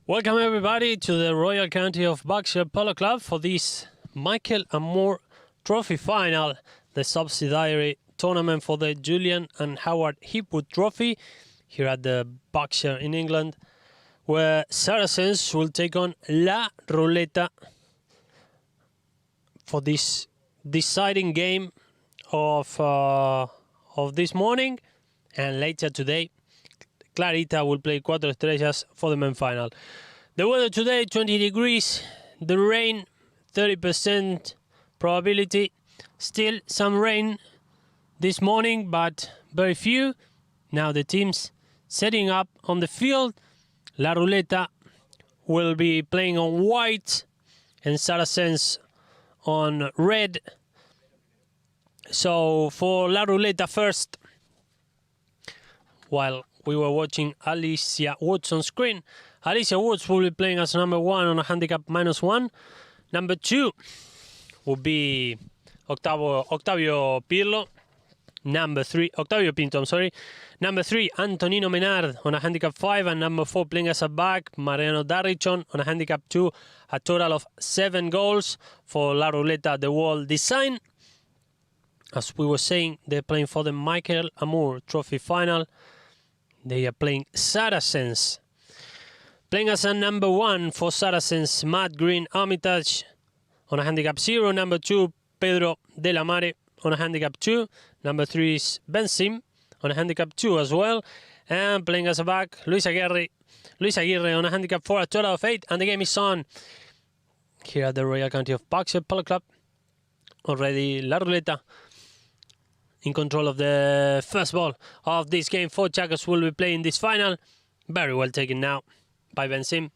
Welcome everybody to the Royal County of Berkshire Polo Club for this Michael and Moore Trophy Final, the subsidiary tournament for the Julian and Howard Hipwood Trophy here at the Berkshire in England, where Saracens will take on La Ruleta for this deciding game of this morning, and later today Clarita will play Cuatro Estrellas for the main final. The weather today, 20 degrees. The rain, 30% probability. Still some rain this morning, but very few. Now the teams setting up on the field. La Ruleta will be playing on white and Saracens on red. So for La Ruleta first, while we were watching Alicia Woods on screen. Alicia Woods will be playing as number 1 on a handicap -1. Number 2 will be Octavio Pirlo. Number 3, Octavio Pinto, I'm sorry. Number 3, Antonino Menard on a handicap 5. And number 4, playing as a back, Mariano Darrichon on a handicap 2. A total of 7 goals for La Ruleta, the world design. As we were saying, they're playing for the Michael Amour Trophy Final. They are playing Saracens. Playing as a number 1 for Saracens, Matt Green Armitage on a handicap 0. Number 2, Pedro de la Mare on a handicap 2. Number 3 is Ben Sim on a handicap 2 as well. And playing as a back, Luis Aguirre on a handicap 4, a total of 8. And the game is on here at the Royal County of Berkshire Polo Club. Already La Ruleta in control of the first ball of this game. 4 Chacos will be playing this final. Very well taken now by Ben Sim.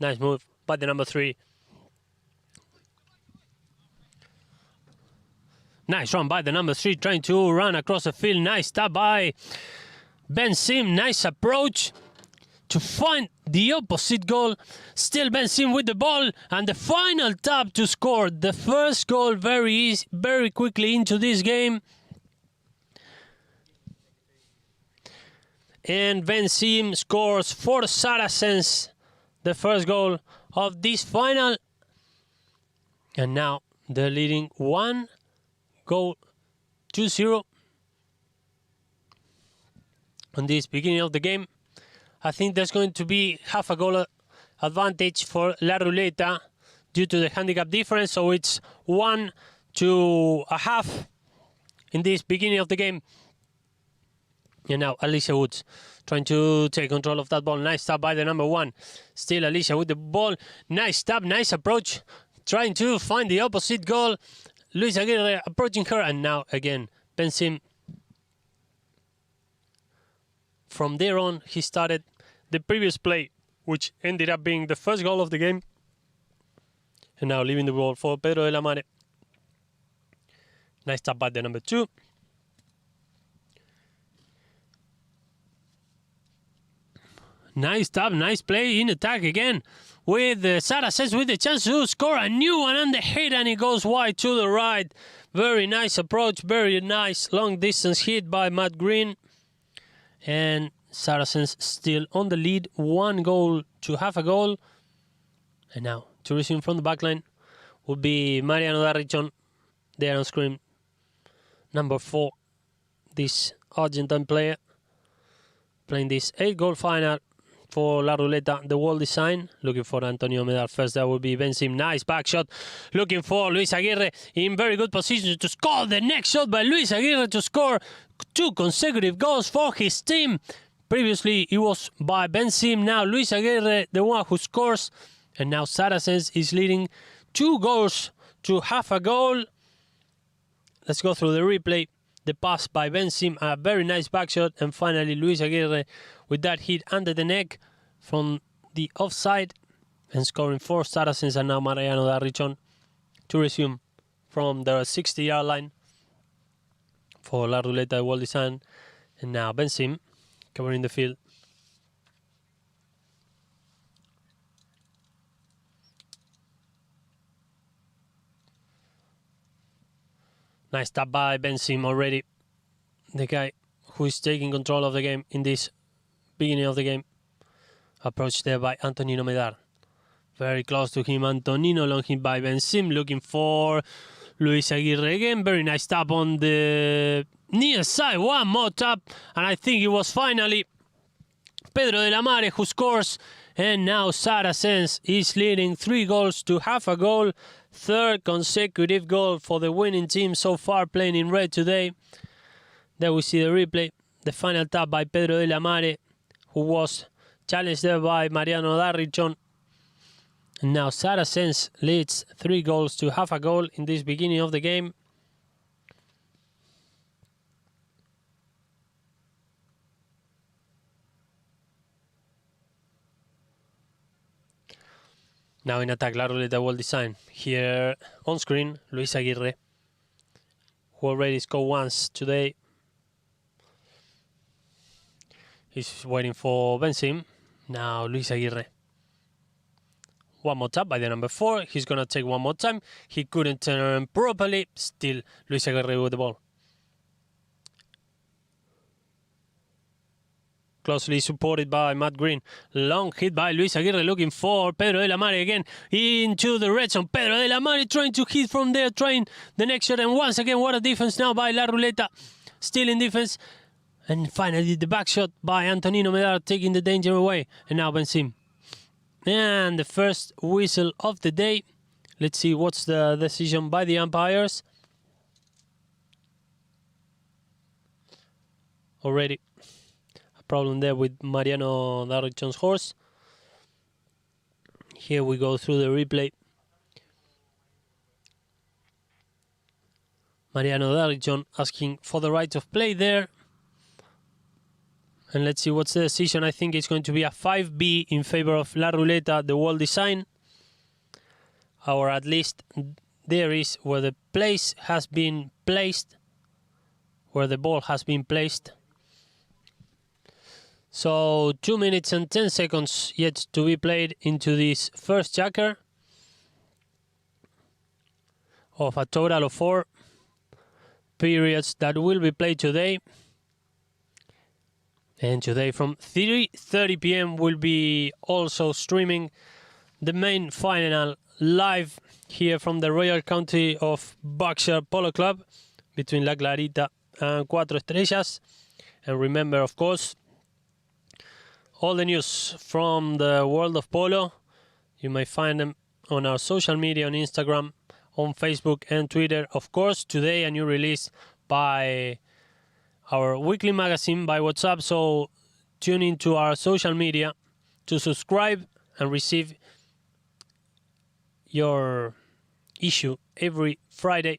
Nice move by the number 3. Nice run by the number 3, trying to run across the field. Nice stop by Ben Sim. Nice approach to find the opposite goal. Still Ben Sim with the ball, and the final tap to score the first goal very quickly into this game. And Ben Sim scores for Saracens the first goal of this final. And now they're leading 1-0 on this beginning of the game. I think there's going to be half a goal advantage for La Ruleta due to the handicap difference. So it's 1-1.5 in this beginning of the game. And now Alicia Woods trying to take control of that ball. Nice stop by the number 1. Still Alicia with the ball. Nice stop, nice approach. Trying to find the opposite goal. Luis Aguirre approaching her. And now again, Ben Sim. From there on, he started the previous play, which ended up being the first goal of the game. And now leaving the ball for Pedro de la Mare. Nice stop by the number 2. Nice stop, nice play in attack again with Saracens with the chance to score a new one on the hit, and it goes wide to the right. Very nice approach, very nice long distance hit by Matt Green. And Saracens still on the lead, 1-0 a goal. And now to resume from the backline would be Mariano Darrichon there on screen. Number 4, this Argentine player playing this 8-goal final for La Ruleta, the world design. Looking for Antonio Medar first. That will be Ben Sim. Nice back shot. Looking for Luis Aguirre in very good position to score the next shot by Luis Aguirre to score 2 consecutive goals for his team. Previously it was by Ben Sim. Now Luis Aguirre, the one who scores. And now Saracens is leading 2-1 goal. Let's go through the replay. The pass by Ben Sim, a very nice back shot, and finally Luis Aguirre with that hit under the neck from the offside and scoring for Saracens. And now Mariano Darrichon to resume from the 60-yard line for La Ruleta World Design. And now Ben Sim covering the field. Nice stop by Ben Sim already. The guy who is taking control of the game in this beginning of the game. Approach there by Antonino Medar. Very close to him, Antonino, long hit by Ben Sim, looking for Luis Aguirre again. Very nice tap on the near side, one more tap, and I think it was finally Pedro de la Mare who scores, and now Saracens is leading 3 goals to half a goal. Third consecutive goal for the winning team so far, playing in red today. There we see the replay, the final tap by Pedro de la Mare, who was challenged there by Mariano Darrichon. And now Saracens leads 3 goals to half a goal in this beginning of the game. Now in attack, La Ruleta well designed. Here on screen, Luis Aguirre, who already scored once today. He's waiting for Benzim. Now Luis Aguirre. One more tap by the number 4. He's going to take one more time. He couldn't turn properly. Still Luis Aguirre with the ball. Closely supported by Matt Green. Long hit by Luis Aguirre, looking for Pedro de la Mare again. Into the red zone. Pedro de la Mare trying to hit from there, trying the next shot. And once again, what a defense now by La Ruleta. Still in defense. And finally the back shot by Antonino Medar, taking the danger away. And now Benzim. And the first whistle of the day. Let's see what's the decision by the umpires. Already a problem there with Mariano Darrichon's horse. Here we go through the replay. Mariano Darrichon asking for the right of play there. And let's see what's the decision. I think it's going to be a 5B in favor of La Ruleta, the wall design. Or at least there is where the place has been placed, where the ball has been placed. So 2 minutes and 10 seconds yet to be played into this first checker of a total of 4 periods that will be played today. And today from 3:30 p.m. we'll be also streaming the main final live here from the Royal County of Berkshire Polo Club between La Clarita and Cuatro Estrellas. And remember, of course, all the news from the world of polo, you may find them on our social media, on Instagram, on Facebook and Twitter. Of course, today a new release by our weekly magazine by WhatsApp, so tune into our social media to subscribe and receive your issue every Friday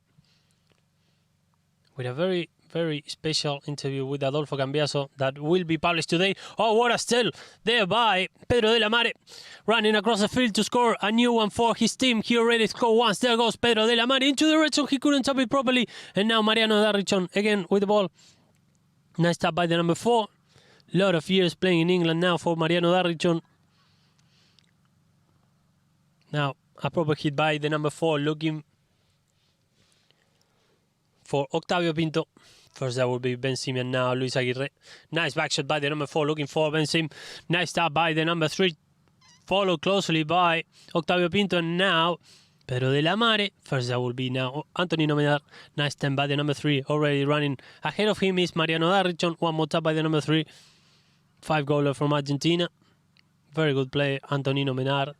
with a very, very special interview with Adolfo Cambiaso that will be published today. Oh, what a steal there by Pedro de la Mare, running across the field to score a new one for his team. He already scored once. There goes Pedro de la Mare into the red zone. He couldn't tap it properly. And now Mariano Darrichon again with the ball. Nice tap by the number 4. Lot of years playing in England now for Mariano Darrichon. Now a proper hit by the number 4, looking for Octavio Pinto. First that will be Benzim, and now Luis Aguirre. Nice back shot by the number 4, looking for Benzim. Nice tap by the number 3, followed closely by Octavio Pinto, and now Pedro de la Mare. First that will be now Antonino Medar. Nice time by the number 3. Already running ahead of him is Mariano Darrichon. One more tap by the number 3. 5-goaler from Argentina. Very good play, Antonino Medar.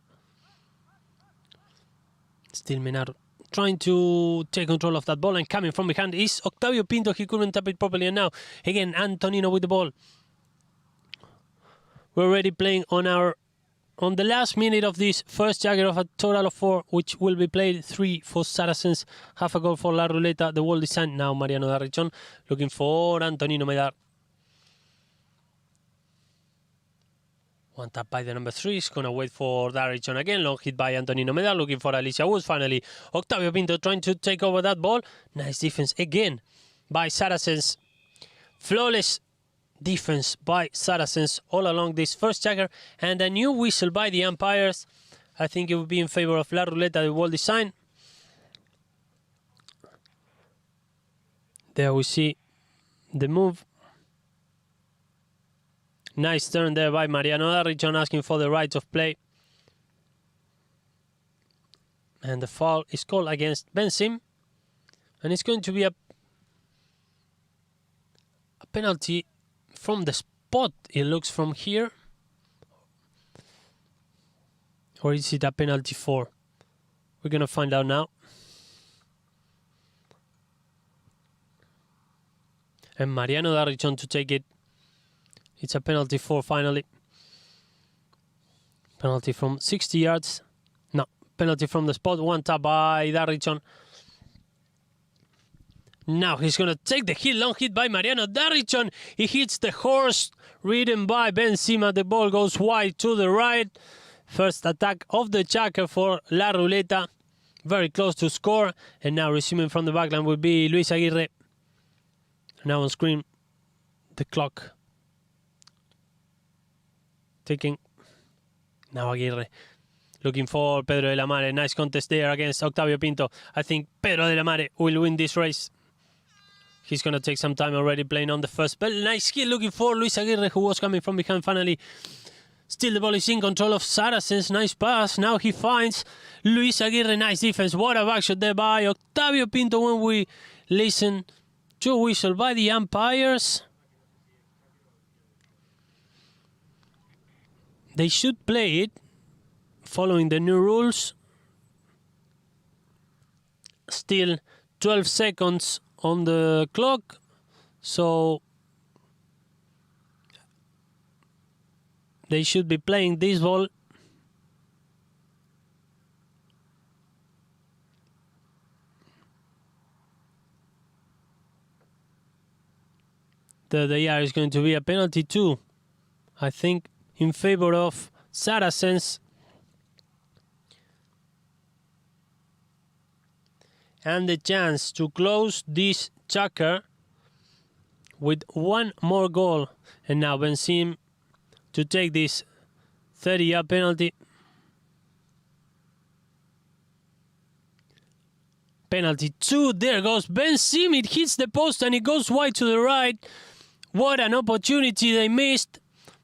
Still Medar trying to take control of that ball, and coming from behind is Octavio Pinto. He couldn't tap it properly, and now again Antonino with the ball. We're already playing on the last minute of this first jagger of a total of 4, which will be played. 3 for Saracens, half a goal for La Ruleta, the wall design. Now Mariano Darrichon looking for Antonino Medar. One tap by the number 3. He's going to wait for Darrichon again. Long hit by Antonino Medar, looking for Alicia Woods. Finally, Octavio Pinto trying to take over that ball. Nice defense again by Saracens. Flawless defense by Saracens all along this first jagger. And a new whistle by the umpires. I think it will be in favor of La Ruleta, the wall design. There we see the move. Nice turn there by Mariano Darrichon, asking for the right of play. And the foul is called against Ben Sim. And it's going to be a penalty from the spot, it looks, from here. Or is it a penalty for? We're going to find out now. And Mariano Darrichon to take it. It's a penalty for finally. Penalty from 60 yards. No, penalty from the spot. One tap by Darrichon. Now he's going to take the hit. Long hit by Mariano Darrichon. He hits the horse ridden by Ben Sima. The ball goes wide to the right. First attack of the Chaka for La Ruleta. Very close to score. And now resuming from the backline will be Luis Aguirre. Now on screen, the clock ticking. Now Aguirre looking for Pedro de la Mare. Nice contest there against Octavio Pinto. I think Pedro de la Mare will win this race. He's going to take some time already playing on the first ball. Nice kill looking for Luis Aguirre, who was coming from behind finally. Still the ball is in control of Saracens. Nice pass. Now he finds Luis Aguirre. Nice defense. What a back shot there by Octavio Pinto when we listen to a whistle by the umpires. They should play it following the new rules. Still 12 seconds on the clock. So they should be playing this ball. There is going to be a penalty too, I think, in favor of Saracens. And the chance to close this Chaka with one more goal. And now Ben Sim to take this 30-yard penalty. Penalty 2. There goes Ben Sim. It hits the post and it goes wide to the right. What an opportunity they missed.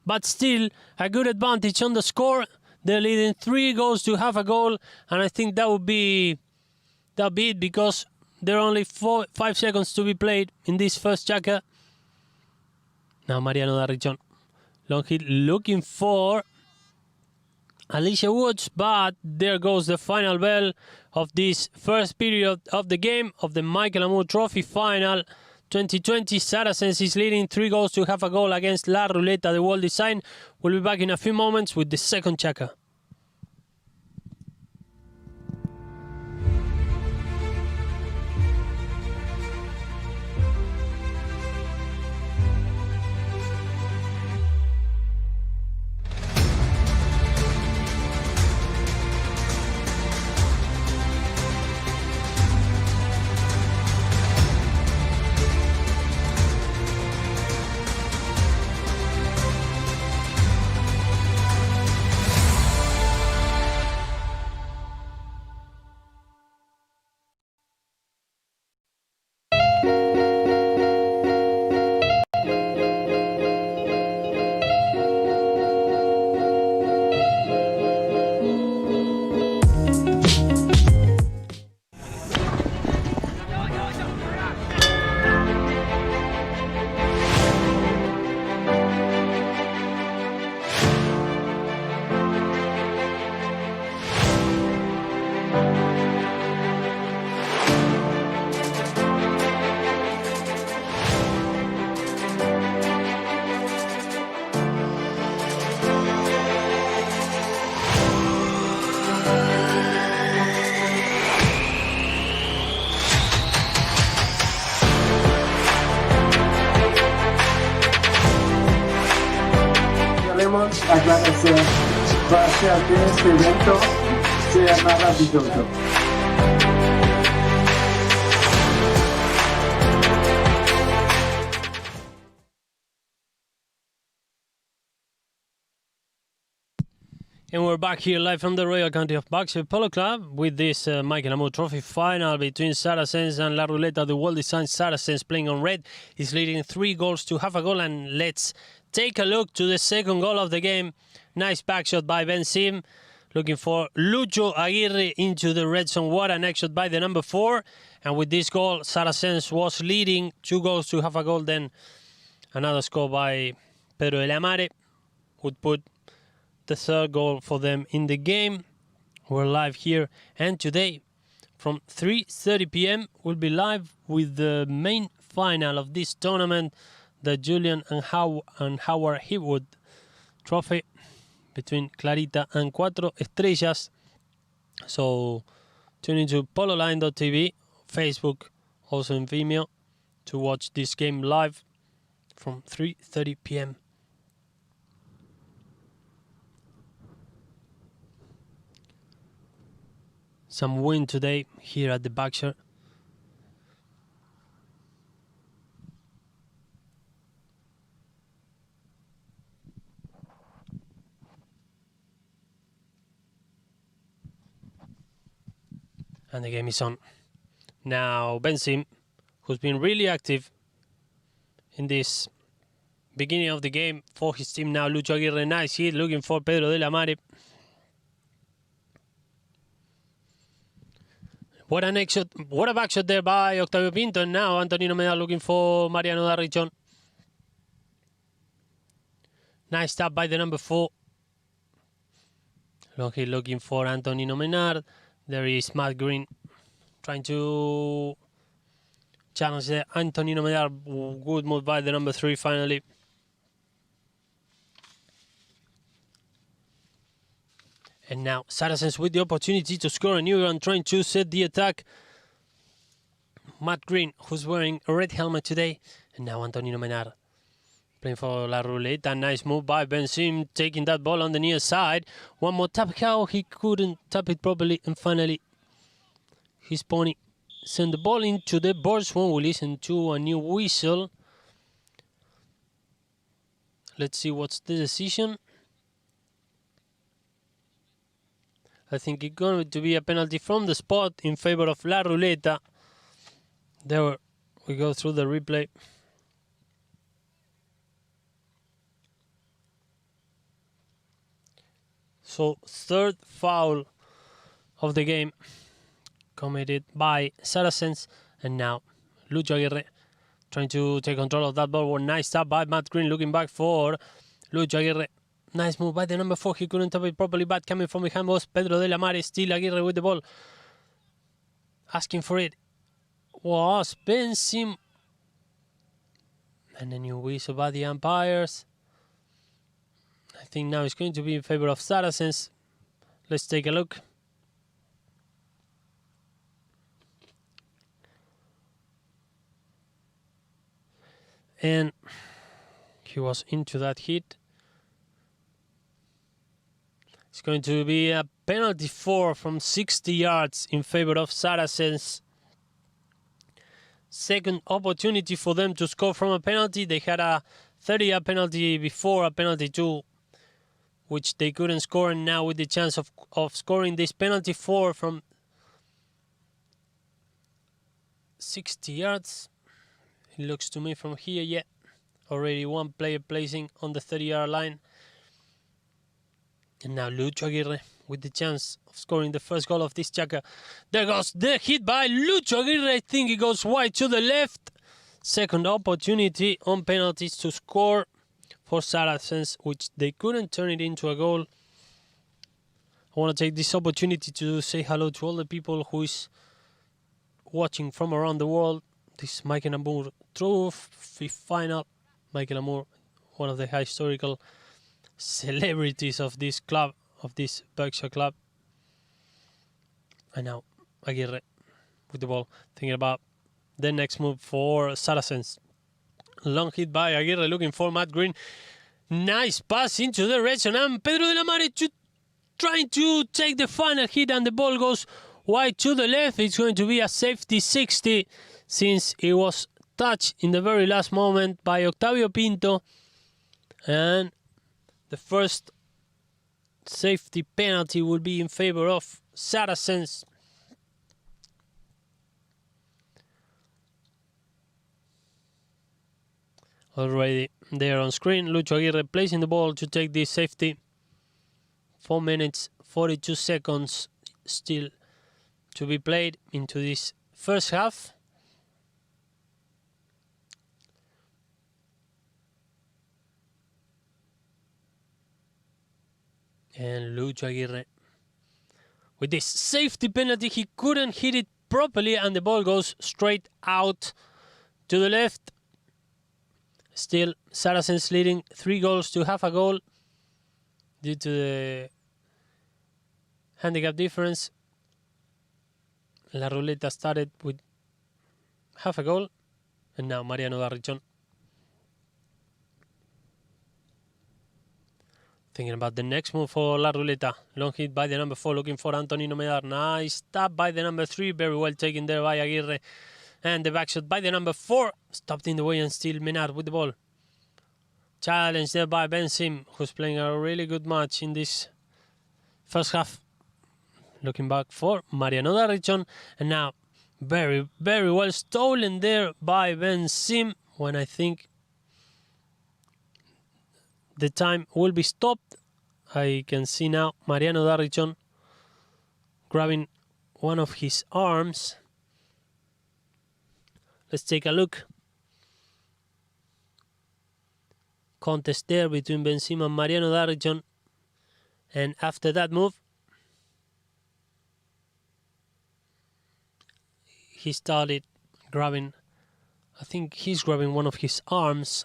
But still a good advantage on the score. They're leading 3 goals to half a goal. And I think that would be it, because there are only 5 seconds to be played in this first Chaka. Now Mariano Darrichon. Long hit looking for Alicia Woods, but there goes the final bell of this first period of the game of the Michael Amour Trophy final 2020. Saracens is leading 3 goals to half a goal against La Ruleta, the World Design. We'll be back in a few moments with the second Chaka. Agradecer para que este evento sea maravilloso. And we're back here live from the Royal County of Berkshire Polo Club with this Michael Amour Trophy final between Saracens and La Ruleta. The well-designed Saracens playing on red is leading 3 goals to half a goal. And let's take a look to the second goal of the game. Nice back shot by Ben Sim. Looking for Lucho Aguirre into the red zone. What a next shot by the number 4. And with this goal, Saracens was leading 2 goals to half a goal. Then another score by Pedro de la Mare would put the third goal for them in the game. We're live here, and today from 3:30 p.m. we'll be live with the main final of this tournament, the Julian and Howard Hipwood Trophy between Clarita and Cuatro Estrellas. So tune into pololine.tv, Facebook, also in Vimeo, to watch this game live from 3:30 p.m. Some wind today here at the Berkshire. And the game is on. Now Ben Sim, who's been really active in this beginning of the game for his team now. Lucho Aguirre, nice hit, looking for Pedro de la Mare. What a next shot, what a back shot there by Octavio Pinto. And now Antonino Meda looking for Mariano Darrichon. Nice tap by the number 4. Looking for Antonino Menard. There is Matt Green trying to challenge the Antonino Menard. Good move by the number 3 finally. And now Saracens with the opportunity to score a new run, trying to set the attack. Matt Green, who's wearing a red helmet today. And now Antonino Menard playing for La Ruleta. Nice move by Ben Sim, taking that ball on the near side. One more tap. How he couldn't tap it properly. And finally, his pony sent the ball into the boards when we listen to a new whistle. Let's see what's the decision. I think it's going to be a penalty from the spot in favor of La Ruleta. There we go through the replay. So third foul of the game committed by Saracens. And now Lucho Aguirre trying to take control of that ball. Nice tap by Matt Green, looking back for Lucho Aguirre. Nice move by the number 4. He couldn't tap it properly, but coming from behind was Pedro de la Mare. Still Aguirre with the ball. Asking for it was Ben Sim. And a new whistle by the umpires. I think now it's going to be in favor of Saracens. Let's take a look. And he was into that hit. It's going to be a penalty from 60 yards in favor of Saracens. Second opportunity for them to score from a penalty. They had a 30-yard penalty before, a penalty 2, which they couldn't score. And now with the chance of scoring this penalty from 60 yards. It looks to me from here, yeah. Already one player placing on the 30-yard line. And now Lucho Aguirre with the chance of scoring the first goal of this chaka. There goes the hit by Lucho Aguirre. I think it goes wide to the left. Second opportunity on penalties to score for Saracens, which they couldn't turn it into a goal. I want to take this opportunity to say hello to all the people who is watching from around the world. This Michael Amour Trophy final. Michael Amour, one of the historical celebrities of this club, of this Berkshire club. And now Aguirre with the ball, thinking about the next move for Saracens. Long hit by Aguirre, looking for Matt Green. Nice pass into the red zone, and Pedro de la Mare trying to take the final hit, and the ball goes wide to the left. It's going to be a safety 60, since it was touched in the very last moment by Octavio Pinto. And the first Safety penalty will be in favor of Saracens. Already there on screen, Lucho Aguirre placing the ball to take this safety. 4 minutes, 42 seconds still to be played into this first half. And Lucho Aguirre with this safety penalty, he couldn't hit it properly and the ball goes straight out to the left. Still, Saracens leading 3 goals to half a goal due to the handicap difference. La Ruleta started with half a goal, and now Mariano Darrichon. Thinking about the next move for La Ruleta. Long hit by the number 4, looking for Antonino Medar. Nice tap by the number 3, very well taken there by Aguirre. And the back shot by the number 4, stopped in the way and still Menard with the ball. Challenge there by Ben Sim, who's playing a really good match in this first half. Looking back for Mariano Darrichon, and now very, very well stolen there by Ben Sim, when I think the time will be stopped. I can see now Mariano Darrichon grabbing one of his arms. Let's take a look. Contest there between Ben Sim and Mariano Darrichon, and after that move he started grabbing, I think he's grabbing one of his arms.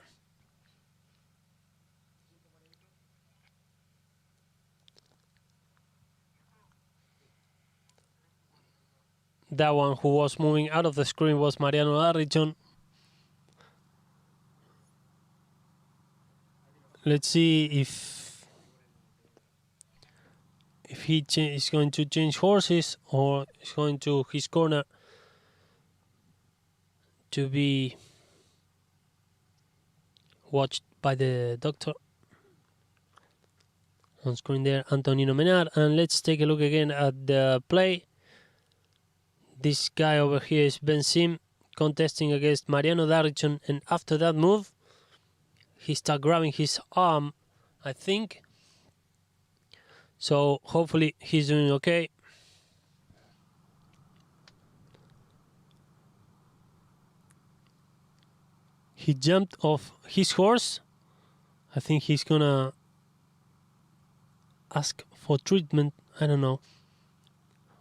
That one who was moving out of the screen was Mariano Darrichon. Let's see if he is going to change horses or is going to his corner to be watched by the doctor. On screen there, Antonino Menard. And let's take a look again at the play. This guy over here is Ben Sim contesting against Mariano Darrichon, and after that move he started grabbing his arm, I think. So hopefully he's doing okay. He jumped off his horse. I think he's gonna ask for treatment. I don't know.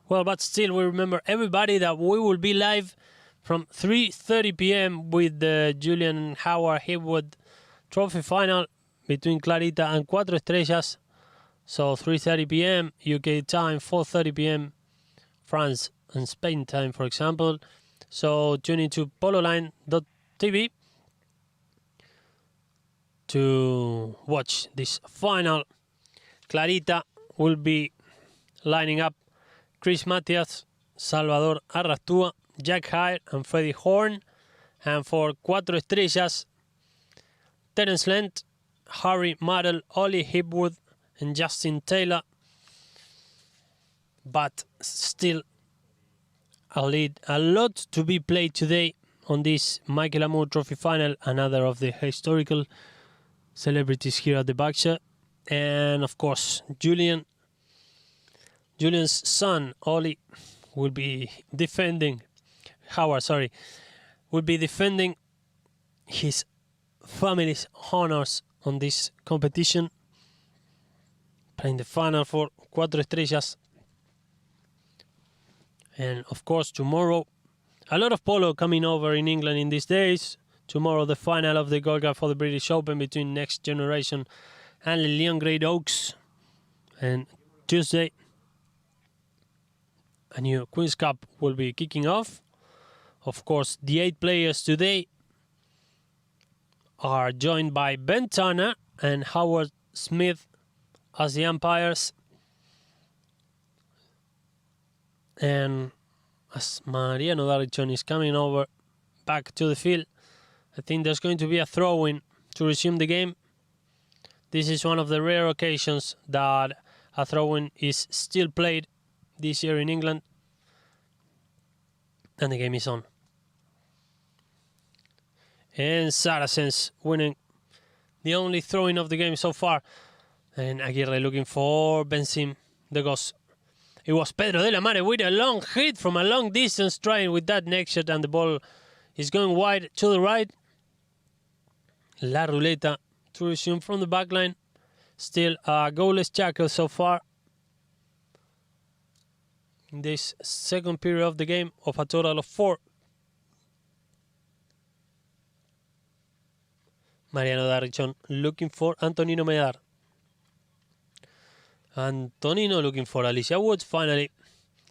Well, but still, we remember everybody that we will be live from 3:30 p.m. with the Julian and Howard Hipwood Trophy Final between Clarita and Cuatro Estrellas. So 3:30 p.m. UK time, 4:30 p.m. France and Spain time, for example. So tune into pololine.tv to watch this final. Clarita will be lining up Chris Matias, Salvador Arrastua, Jack Hire and Freddie Horn. And for Cuatro Estrellas, Terence Lent, Harry Martel, Ollie Hipwood and Justin Taylor. But still a lot to be played today on this Michael Amour Trophy Final, another of the historical celebrities here at the Bagsha. And of course, Julian's son, Ollie, will be defending, will be defending his family's honors on this competition, playing the final for Cuatro Estrellas. And of course, tomorrow, a lot of polo coming over in England in these days. Tomorrow, the final of the Gold Cup for the British Open between Next Generation and Lilian Great Oaks. And Tuesday, a new Queen's Cup will be kicking off. Of course, the 8 players today are joined by Ben Turner and Howard Smith as the umpires. And as Mariano Darrichon is coming over back to the field, I think there's going to be a throw-in to resume the game. This is one of the rare occasions that a throw-in is still played this year in England. And the game is on. And Saracens winning the only throw-in of the game so far. And Aguirre looking for Benzim. There goes. It was Pedro de la Mare with a long hit from a long distance, trying with that next shot, and the ball is going wide to the right. La Ruleta to resume from the back line. Still a goalless jackal so far in this second period of the game, of a total of 4. Mariano Darrichon looking for Antonino Medar. Antonino looking for Alicia Woods. Finally,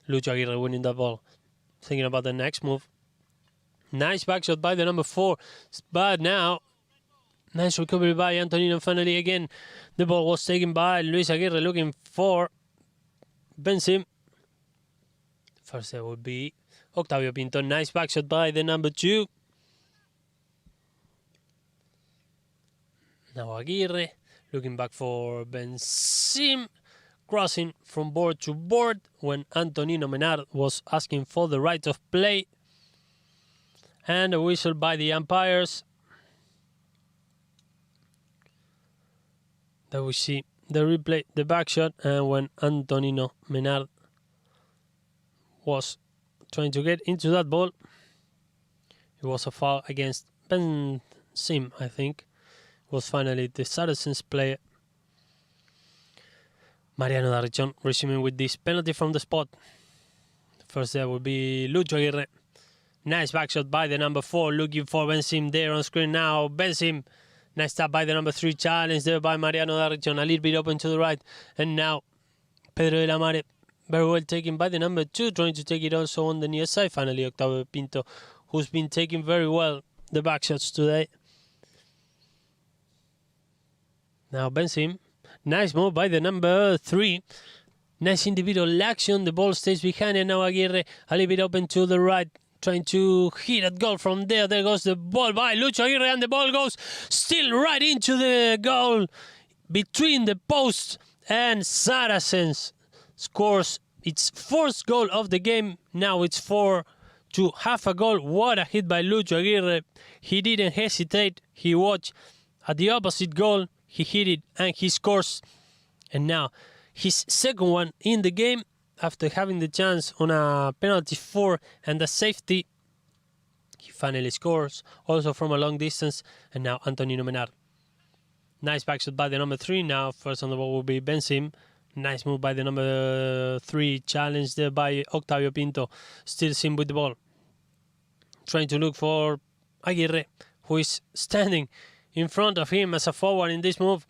Lucho Aguirre winning that ball. Thinking about the next move. Nice back shot by the number 4. But now, nice recovery by Antonino. Finally, again, the ball was taken by Luis Aguirre looking for Benzim. First there would be Octavio Pinto. Nice back shot by the number 2. Now Aguirre looking back for Benzim. Crossing from board to board when Antonino Menard was asking for the right of play. And a whistle by the umpires. There we see the replay, the back shot, and when Antonino Menard was trying to get into that ball, it was a foul against Benzim, I think. It was finally the Saracens player. Mariano Darrichon resuming with this penalty from the spot. First there will be Lucho Aguirre. Nice back shot by the number 4, looking for Benzim there on screen now. Benzim, nice tap by the number 3, challenge there by Mariano Darrichon, a little bit open to the right. And now Pedro de la Mare, very well taken by the number 2, trying to take it also on the near side. Finally Octavio Pinto, who's been taking very well the back shots today. Now Benzim. Nice move by the number 3. Nice individual action. The ball stays behind, and now Aguirre a little bit open to the right, trying to hit a goal from there. There goes the ball by Lucho Aguirre, and the ball goes still right into the goal between the posts, and Saracens scores its 4th goal of the game. Now it's 4 to half a goal. What a hit by Lucho Aguirre. He didn't hesitate. He watched at the opposite goal. He hit it and he scores. And now his second one in the game after having the chance on a penalty 4 and a safety. He finally scores also from a long distance. And now Antonino Menard. Nice back shot by the number 3. Now first on the ball will be Benzim. Nice move by the number 3. Challenged there by Octavio Pinto. Still Sim with the ball. Trying to look for Aguirre, who is standing in front of him as a forward in this move.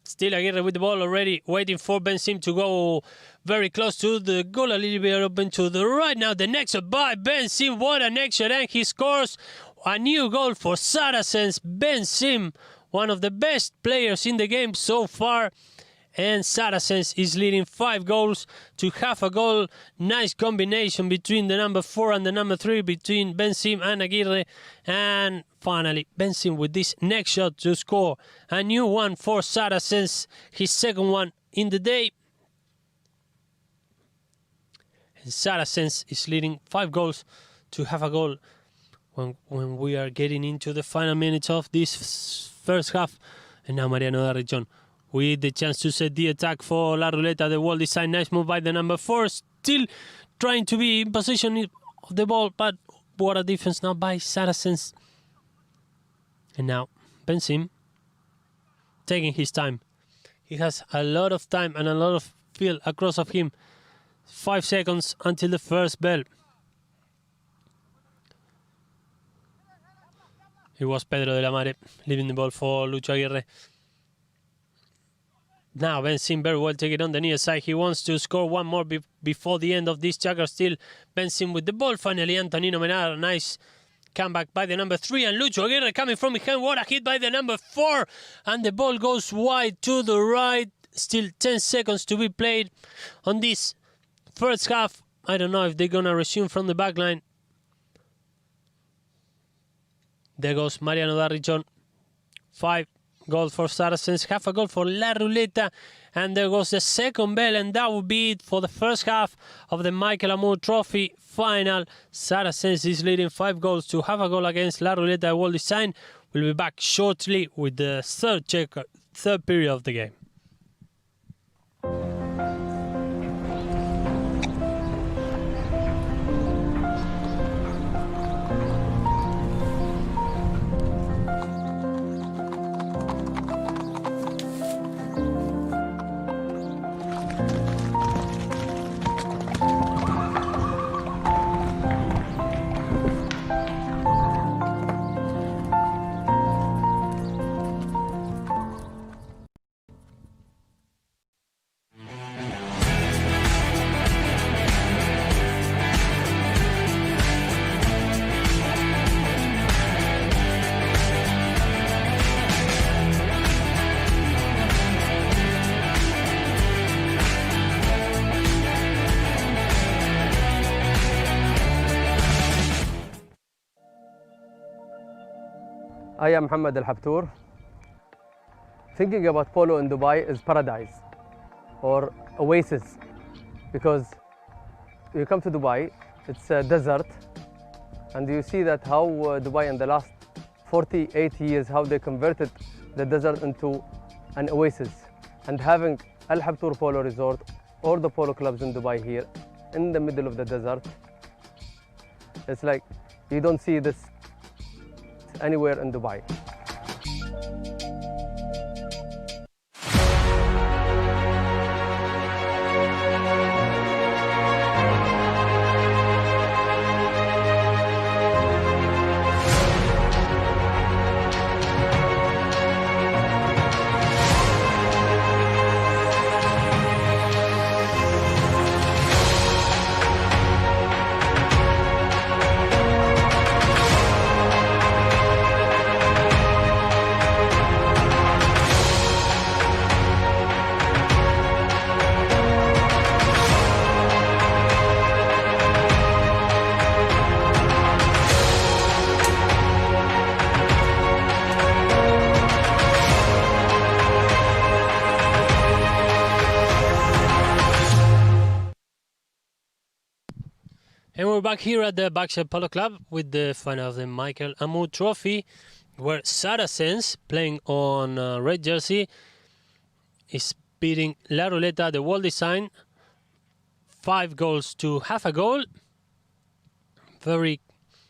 Still Aguirre with the ball already, waiting for Benzim to go very close to the goal, a little bit open to the right. Now the next shot by Benzim, what a next shot, and he scores a new goal for Saracens. Benzim, one of the best players in the game so far. And Saracens is leading 5 goals to half a goal. Nice combination between the number 4 and the number 3, between Benzim and Aguirre. And finally, Benzim with this next shot to score a new one for Saracens, his second one in the day. And Saracens is leading 5 goals to half a goal when we are getting into the final minutes of this first half. And now Mariano Darrichon with the chance to set the attack for La Ruleta, the well designed. Nice move by the number 4, still trying to be in possession of the ball, but what a defense now by Saracens. And now Benzim taking his time. He has a lot of time and a lot of field across of him. 5 seconds until the first bell. It was Pedro de la Mare leaving the ball for Lucho Aguirre. Now Benzim very well take it on the near side. He wants to score one more before the end of this chapter. Still Benzim with the ball. Finally Antonino Menard. Nice comeback by the number 3. And Lucho Aguirre coming from behind. What a hit by the number 4. And the ball goes wide to the right. Still 10 seconds to be played on this first half. I don't know if they're going to resume from the back line. There goes Mariano Darrichon. 5 goal for Saracens, half a goal for La Ruleta, and there goes the second bell, and that would be it for the first half of the Michael Amour Trophy final. Saracens is leading 5 goals to half a goal against La Ruleta World Design. We'll be back shortly with the third period of the game. I am Mohammed Al Habtour. Thinking about polo in Dubai is paradise or oasis, because you come to Dubai, it's a desert, and you see that how Dubai in the last 48 years, how they converted the desert into an oasis. And having Al Habtour Polo Resort or the polo clubs in Dubai here in the middle of the desert, it's like you don't see this anywhere in Dubai. And we're back here at the Backside Polo Club with the final of the Michael Amour Trophy, where Saracens, playing on red jersey, is beating La Ruleta, the World Design, 5 goals to half a goal. Very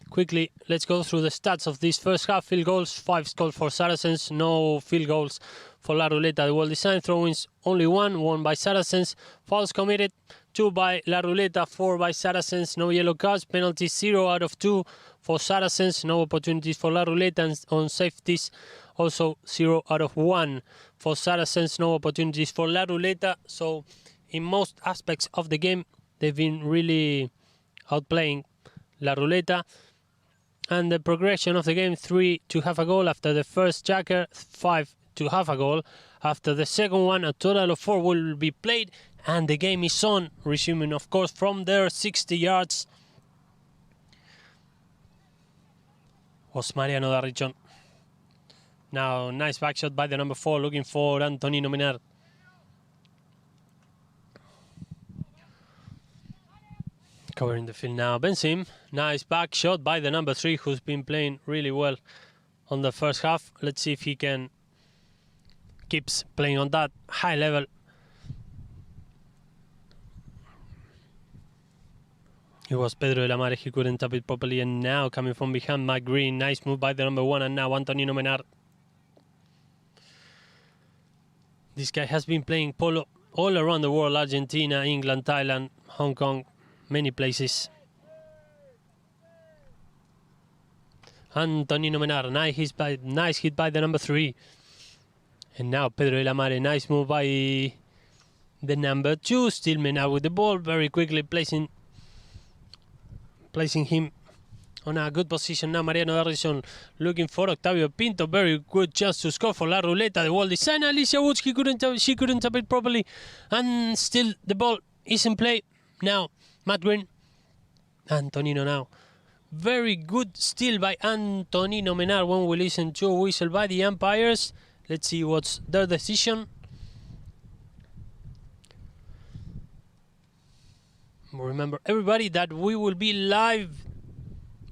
quickly, let's go through the stats of this first half. Field goals, 5 goals for Saracens, no field goals for La Ruleta, the World Design. Throw-ins, only one by Saracens. Fouls committed, 2 by La Ruleta, 4 by Saracens. No yellow cards. Penalties, 0 out of 2 for Saracens. No opportunities for La Ruleta. And on safeties, also 0 out of 1 for Saracens. No opportunities for La Ruleta. So in most aspects of the game, they've been really outplaying La Ruleta. And the progression of the game, 3 to half a goal after the first jacker, 5 to half a goal. After the second one, a total of 4 will be played. And the game is on, resuming, of course, from their 60 yards. Was Mariano Darrichon. Now, nice back shot by the number 4, looking for Antonino Menard. Covering the field now, Benzim. Nice back shot by the number 3, who's been playing really well on the first half. Let's see if he can keeps playing on that high level. It was Pedro de la Mare, he couldn't tap it properly, and now coming from behind, Mike Green, nice move by the number 1, and now Antonino Menard. This guy has been playing polo all around the world, Argentina, England, Thailand, Hong Kong, many places. Antonino Menard, nice hit by the number 3. And now Pedro de la Mare, nice move by the number 2, still Menard with the ball, very quickly placing him on a good position. Now Mariano Darrison looking for Octavio Pinto, very good chance to score for La Ruleta, the World Design. Alicia Woods, she couldn't tap it properly, and still the ball is in play. Now Matt Green, Antonino now. Very good steal by Antonino Menard when we listen to a whistle by the umpires, Let's see what's their decision. Remember, everybody, that we will be live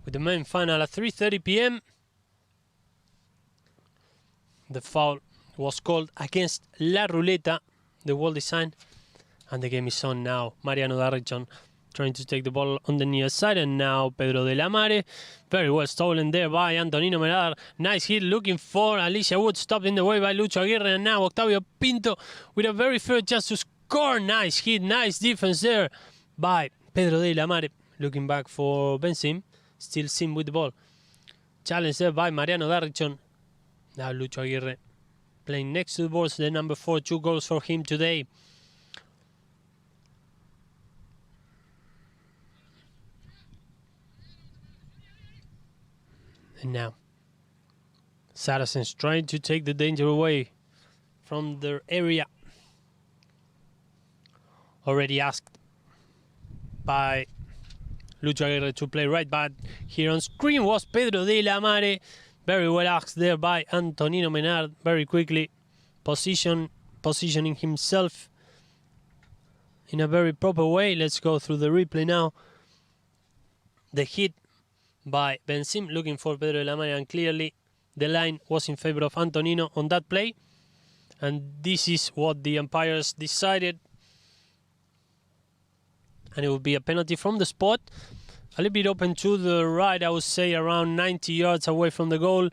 with the main final at 3:30 p.m. The foul was called against La Ruleta, the wall design, and the game is on now. Mariano Darrichon trying to take the ball on the near side, and now Pedro de la Mare. Very well stolen there by Antonino Menar. Nice hit looking for Alicia Wood, stopped in the way by Lucho Aguirre, and now Octavio Pinto with a very fair chance to score. Nice hit, nice defense there by Pedro de la Mare. Looking back for Ben Sim, still Sim with the ball. Challenge there by Mariano Darrichon. Now Lucho Aguirre playing next to the boards, the number 4, 2 goals for him today. And now Saracens trying to take the danger away from their area. Already asked by Lucho Aguirre to play right back. Here on screen was Pedro de la Mare. Very well asked there by Antonino Menard. Very quickly positioning himself in a very proper way. Let's go through the replay now. The hit by Ben Sim looking for Pedro de la Mare, and clearly the line was in favor of Antonino on that play. And this is what the umpires decided. And it will be a penalty from the spot. A little bit open to the right, I would say around 90 yards away from the goal.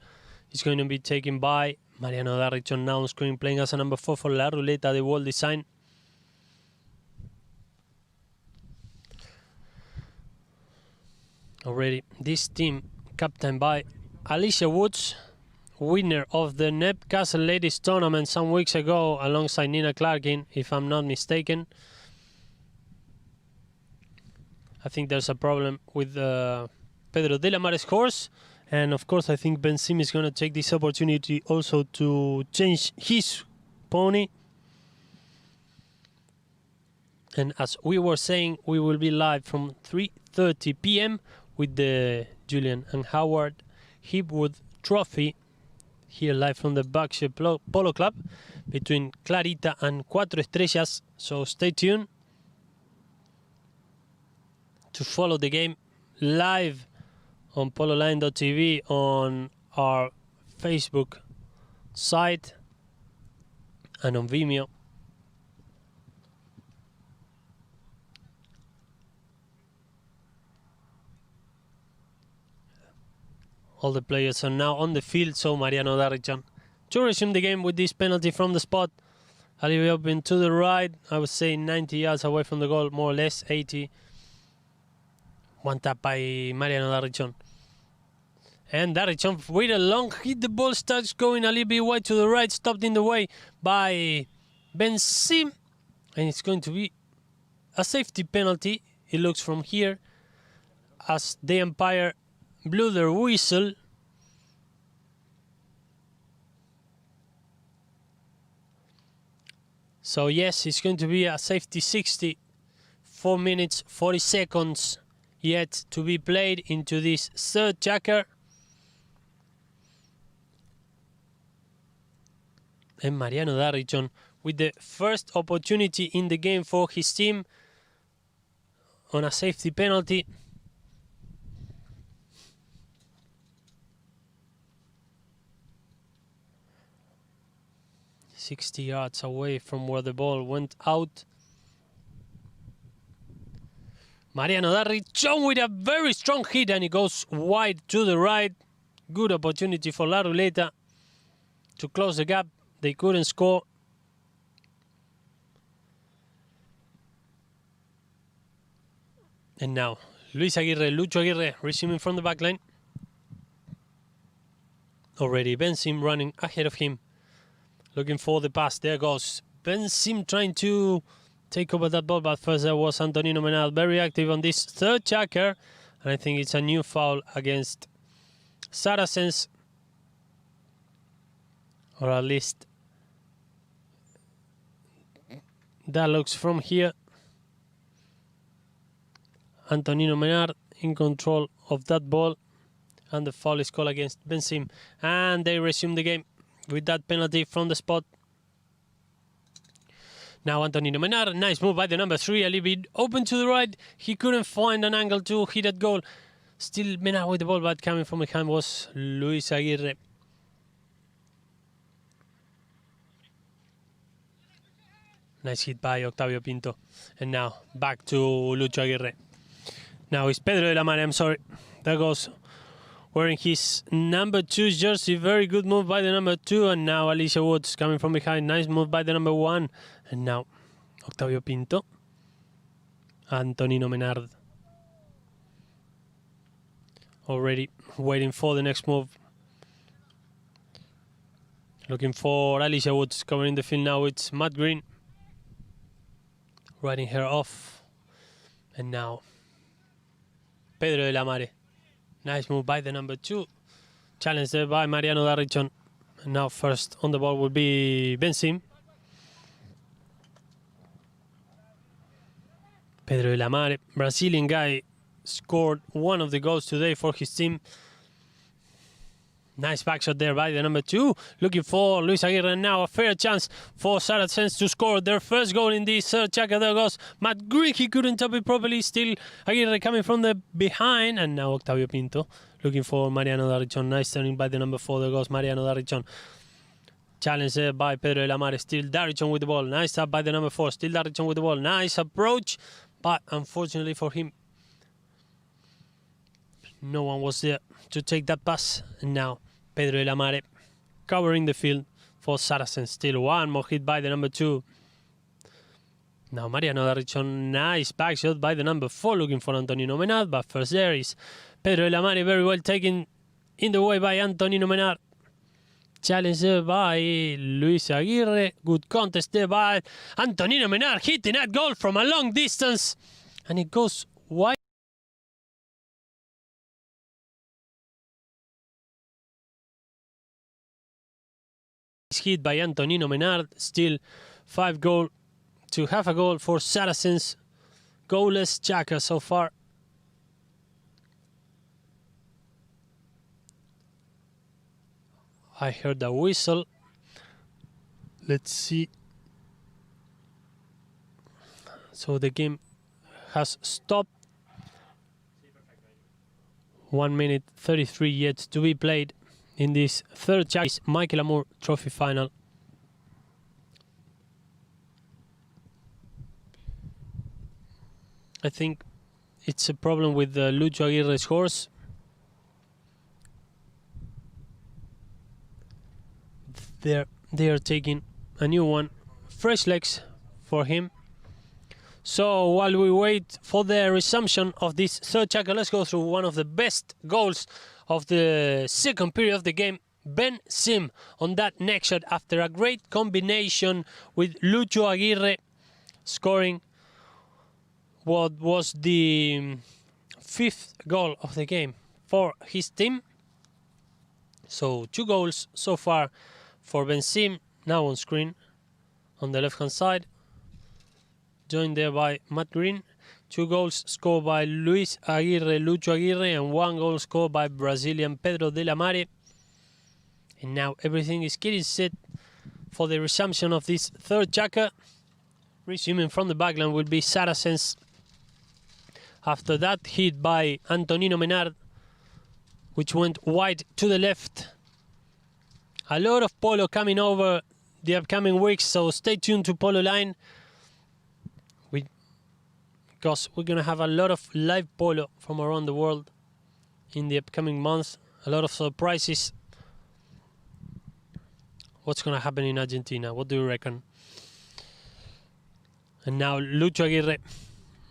It's going to be taken by Mariano Darrichon, now on screen, playing as a number 4 for La Ruleta, the wall design. Already this team captained by Alicia Woods, winner of the Newcastle Ladies Tournament some weeks ago alongside Nina Clarkin, if I'm not mistaken. I think there's a problem with Pedro de la Mare's horse, and of course I think Ben Sim is going to take this opportunity also to change his pony. And as we were saying, we will be live from 3:30 p.m. with the Julian and Howard Hipwood Trophy, here live from the Berkshire Polo Club between Clarita and Cuatro Estrellas. So stay tuned to follow the game live on pololine.tv, on our Facebook site, and on Vimeo. All the players are now on the field, so Mariano Darrichon to resume the game with this penalty from the spot. A little bit open to the right, I would say 90 yards away from the goal, more or less 80. One tap by Mariano Darrichon. And Darrichon with a long hit, the ball starts going a little bit wide to the right, stopped in the way by Ben Sim. And it's going to be a safety penalty, it looks from here, as the umpire blew their whistle. So yes, it's going to be a safety. 4 minutes 40 seconds yet to be played into this third checker. And Mariano Darrichon with the first opportunity in the game for his team on a safety penalty. ...60 yards away from where the ball went out. Mariano Darrichon with a very strong hit, and it goes wide to the right. Good opportunity for La Ruleta to close the gap. They couldn't score. And now Lucho Aguirre resuming from the back line. Already Ben Sim running ahead of him, looking for the pass. There goes Ben Sim trying to take over that ball, but first there was Antonino Menal, very active on this third checker, and I think it's a new foul against Saracens, or at least that looks from here. Antonino Menard in control of that ball, and the foul is called against Ben Sim, and they resume the game. with that penalty from the spot. Now Antonino Menard, nice move by the number 3, a little bit open to the right. He couldn't find an angle to hit that goal. Still Menard with the ball, but coming from behind was Luis Aguirre. Nice hit by Octavio Pinto. And now back to Lucho Aguirre. Now it's Pedro de la Mare, I'm sorry. That goes wearing his number 2 jersey. Very good move by the number 2. And now Alicia Woods coming from behind. Nice move by the number 1. And now Octavio Pinto. Antonino Menard. Already waiting for the next move. Looking for Alicia Woods covering the field now. It's Matt Green. Riding her off. And now Pedro de la Mare. Nice move by the number 2. Challenged there by Mariano Darrichon. And now first on the ball will be Benzim. Pedro de la Mare, Brazilian guy, scored one of the goals today for his team. Nice back shot there by the number 2. Looking for Luis Aguirre. Now a fair chance for Saracens to score their first goal in this third chaka. There goes Matt Green. He couldn't top it properly. Still Aguirre coming from the behind. And now Octavio Pinto looking for Mariano Darrichon. Nice turning by the number 4. There goes Mariano Darrichon. Challenge there by Pedro de la Mare. Still Darrichon with the ball. Nice up by the number 4. Still Darrichon with the ball. Nice approach. But unfortunately for him, no one was there to take that pass. And now Pedro de la Mare covering the field for Saracens. Still one more hit by the number 2. Now Mariano Darrichon, nice back shot by the number 4, looking for Antonino Menard. But first there is Pedro de la Mare, very well taken in the way by Antonino Menard. Challenge there by Luis Aguirre. Good contest there by Antonino Menard, hitting that goal from a long distance. And it goes wide. Hit by Antonino Menard. Still 5 goal to half a goal for Saracens. Goalless chaka so far. I heard a whistle. Let's see. So the game has stopped. 1 minute 33 yet to be played in this third chase Michael Amour Trophy final. I think it's a problem with Lucho Aguirre's horse. They are taking a new one, fresh legs for him. So while we wait for the resumption of this third chaka, let's go through one of the best goals of the second period of the game. Ben Sim on that next shot after a great combination with Lucho Aguirre, scoring what was the 5th goal of the game for his team. So 2 goals so far for Ben Sim, now on screen on the left hand side, joined there by Matt Green. 2 goals scored by Luis Aguirre, Lucho Aguirre, and 1 goal scored by Brazilian Pedro de la Mare. And now everything is getting set for the resumption of this third chaka. Resuming from the backline will be Saracens. After that hit by Antonino Menard, which went wide to the left. A lot of polo coming over the upcoming weeks, so stay tuned to Polo Line. Because we're going to have a lot of live polo from around the world in the upcoming months. A lot of surprises. What's going to happen in Argentina? What do you reckon? And now Lucho Aguirre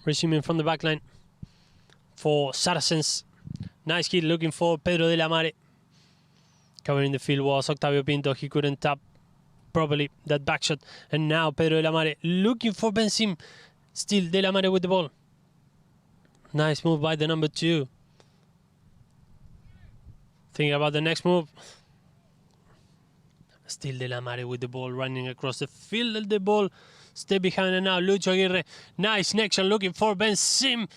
resuming from the backline for Saracens. Nice hit looking for Pedro de la Mare. Covering the field was Octavio Pinto. He couldn't tap properly that back shot. And now Pedro de la Mare looking for Benzim. Still de la Mare with the ball. Nice move by the number 2. Thinking about the next move. Still de la Mare with the ball, running across the field. The ball stay behind, and now Lucho Aguirre. Nice next shot looking for Benzim.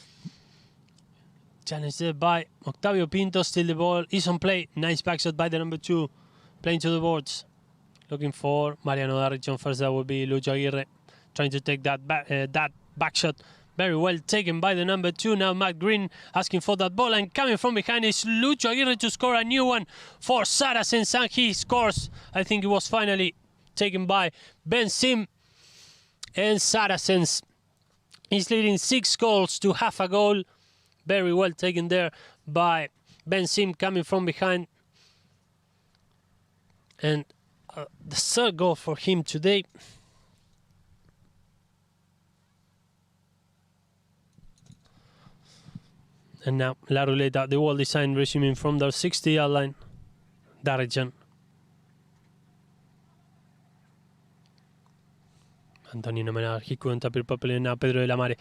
Challenged by Octavio Pinto. Still the ball is on play. Nice back shot by the number 2. Playing to the boards. looking for Mariano Darich on first. That would be Lucho Aguirre trying to take that back shot. Very well taken by the number 2. Now Matt Green asking for that ball, and coming from behind is Lucho Aguirre to score a new one for Saracens, and he scores. I think it was finally taken by Ben Sim, and Saracens is leading 6 goals to half a goal. Very well taken there by Ben Sim coming from behind. And the third goal for him today. And now La Ruleta, the wall design resuming from their 60-yard line. Darijan. Antonino Menar, he couldn't appear properly, and now Pedro de la Mare.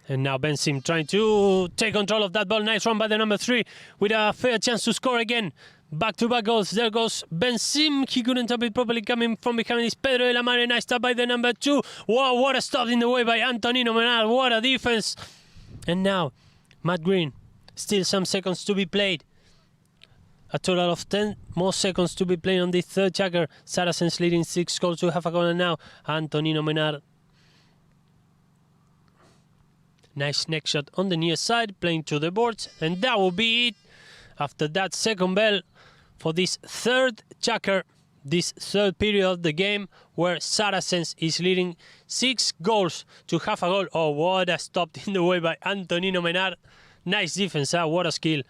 And now Ben Sim trying to take control of that ball. Nice run by the number 3 with a fair chance to score again. Back-to-back goals. There goes Ben Sim. He couldn't tap it properly. Coming from behind is Pedro de la Mare. Nice stop by the number 2. Wow, what a stop in the way by Antonino Menar. What a defense. And now Matt Green. Still some seconds to be played. A total of 10 more seconds to be played on this third checker. Saracens leading 6 goals to half a goal, and now Antonino Menar. Nice neck shot on the near side, playing to the boards, and that will be it. After that second bell for this third checker, this third period of the game, where Saracens is leading 6 goals to half a goal. Oh, what a stop in the way by Antonino Menar. Nice defense, what a skill.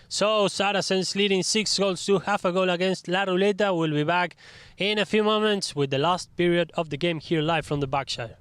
So Saracens leading 6 goals to half a goal against La Ruleta. We'll be back in a few moments with the last period of the game here live from the Berkshire.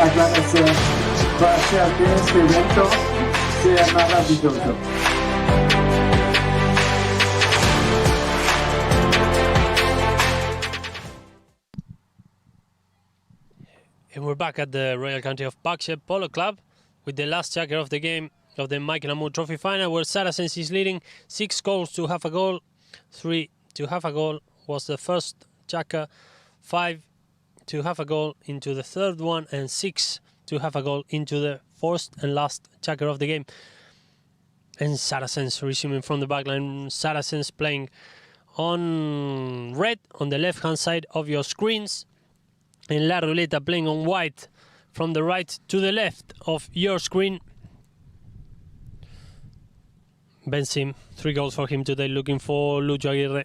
Aclaración, para que este evento sea maravilloso. And we're back at the Royal County of Berkshire Polo Club with the last checker of the game of the Michael Amour Trophy Final, where Saracens is leading 6 goals to half a goal. 3 to half a goal was the first checker, 5 to half a goal into the third one, and 6 to half a goal into the fourth and last checker of the game. And Saracens resuming from the back line. Saracens playing on red on the left hand side of your screens, and La Ruleta playing on white from the right to the left of your screen. Ben Sim, 3 goals for him today, looking for Lucho Aguirre.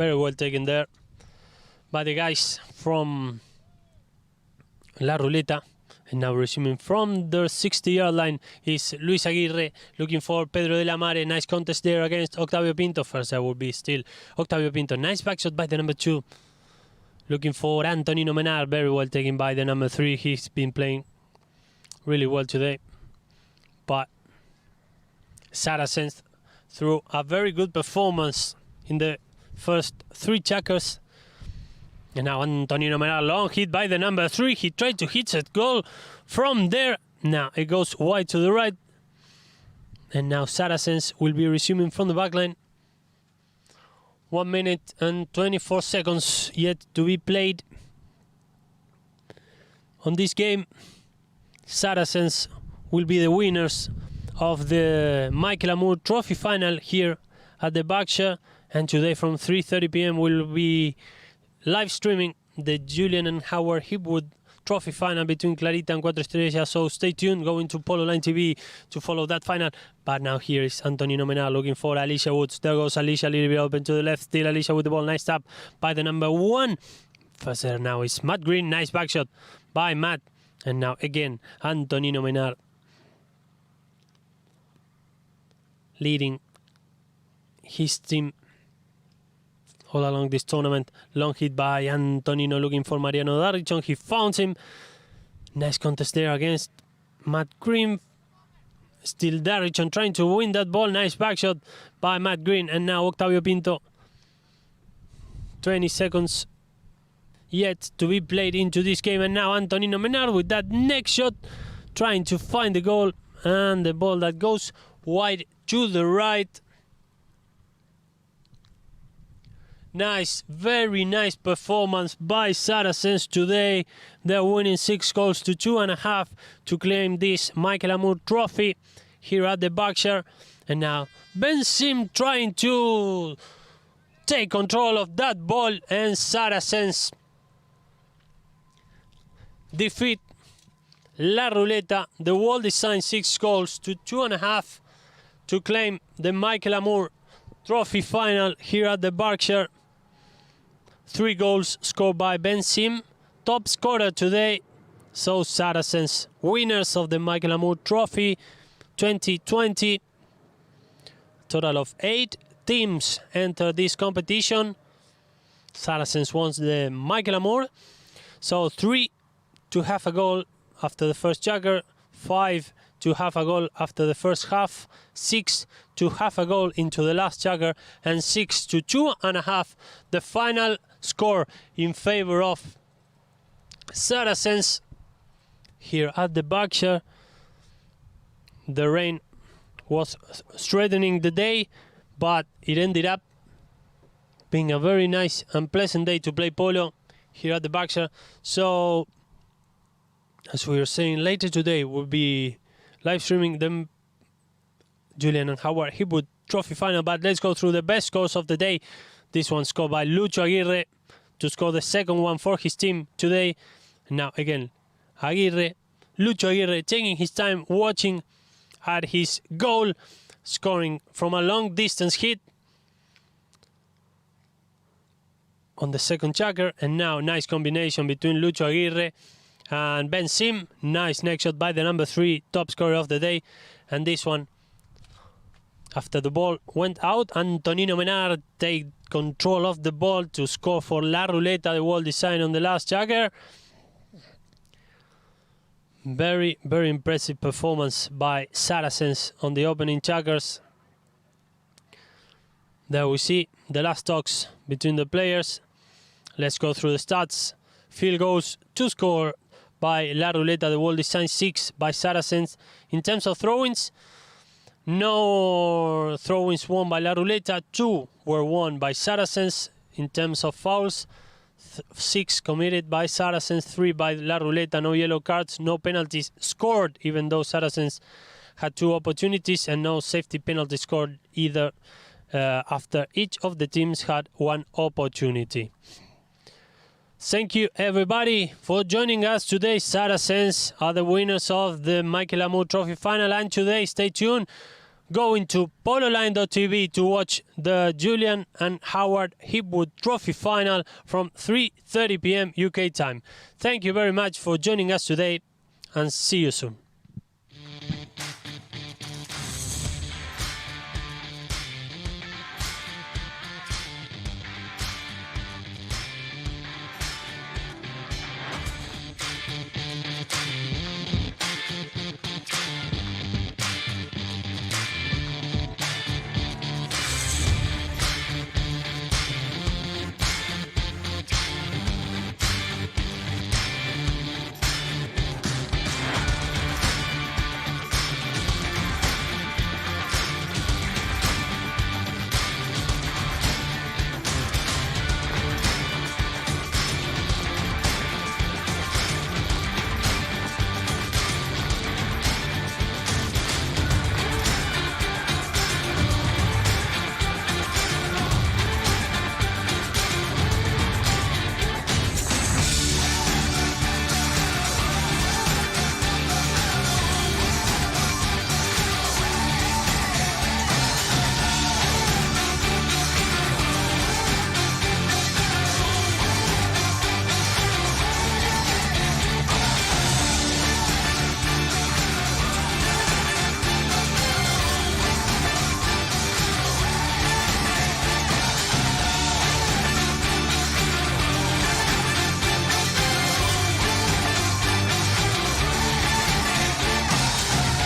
Very well taken there by the guys from La Ruleta. And now resuming from the 60-yard line is Luis Aguirre looking for Pedro de la Mare. Nice contest there against Octavio Pinto. First that will be still Octavio Pinto. Nice backshot by the number 2. Looking for Antonino Menar. Very well taken by the number 3. He's been playing really well today. But Saracens, through a very good performance in the first 3 checkers. And now Antonino Menar, long hit by the number 3. He tried to hit that goal from there. Now it goes wide to the right. And now Saracens will be resuming from the back line. 1 minute and 24 seconds yet to be played on this game. Saracens will be the winners of the Michael Amour Trophy Final here at the Berkshire. And today from 3:30 p.m. will be live streaming the Julian and Howard Hipwood Trophy Final between Clarita and Cuatro Estrellas. So stay tuned, going to Polo Line TV to follow that final. But now here is Antonino Menar looking for Alicia Woods. There goes Alicia, a little bit open to the left. Still Alicia with the ball. Nice tap by the number 1. First there now is Matt Green. Nice back shot by Matt. And now again Antonino Menar leading his team all along this tournament. Long hit by Antonino looking for Mariano Darrichon. He found him. Nice contest there against Matt Green. Still Darrichon trying to win that ball. Nice back shot by Matt Green. And now Octavio Pinto. 20 seconds yet to be played into this game. And now Antonino Menar with that next shot, trying to find the goal. And the ball that goes wide to the right. Nice, very nice performance by Saracens today. They're winning 6 goals to 2.5 to claim this Michael Amour Trophy here at the Berkshire. And now Ben Sim trying to take control of that ball, and Saracens defeat La Ruleta, the World Design, 6 goals to 2.5 to claim the Michael Amour Trophy Final here at the Berkshire. 3 goals scored by Ben Sim, top scorer today. So Saracens, winners of the Michael Amour Trophy 2020. Total of 8 teams enter this competition. Saracens won the Michael Amour. So 3 to have a goal after the first jagger, 5 to have a goal after the first half, 6 to have a goal into the last jagger, and 6 to 2.5 the final score in favor of Saracens here at the Berkshire. The rain was strengthening the day, but it ended up being a very nice and pleasant day to play polo here at the Berkshire. So, as we were saying, later today we'll be live streaming the Julian and Howard Hipwood Trophy Final. But let's go through the best scores of the day. This one scored by Lucho Aguirre to score the second one for his team today. Now again, Lucho Aguirre taking his time, watching at his goal, scoring from a long distance hit on the second checker. And now nice combination between Lucho Aguirre and Ben Sim. Nice next shot by the number 3, top scorer of the day. And this one, after the ball went out, Antonino Menar take control of the ball to score for La Ruleta, the World Design, on the last jagger. Very, very impressive performance by Saracens on the opening checkers. There we see the last talks between the players. Let's go through the stats. Field goals to score by La Ruleta, the World Design, 6 by Saracens. In terms of throw-ins, no throw-ins won by La Ruleta. 2 were won by Saracens. In terms of fouls, 6 committed by Saracens, 3 by La Ruleta. No yellow cards, no penalties scored, even though Saracens had 2 opportunities, and no safety penalty scored either, after each of the teams had 1 opportunity. Thank you everybody for joining us today. Saracens are the winners of the Michael Amour Trophy Final, and today, stay tuned, going to pololine.tv to watch the Julian and Howard Hipwood Trophy final from 3:30 p.m. UK time. Thank you very much for joining us today, and see you soon.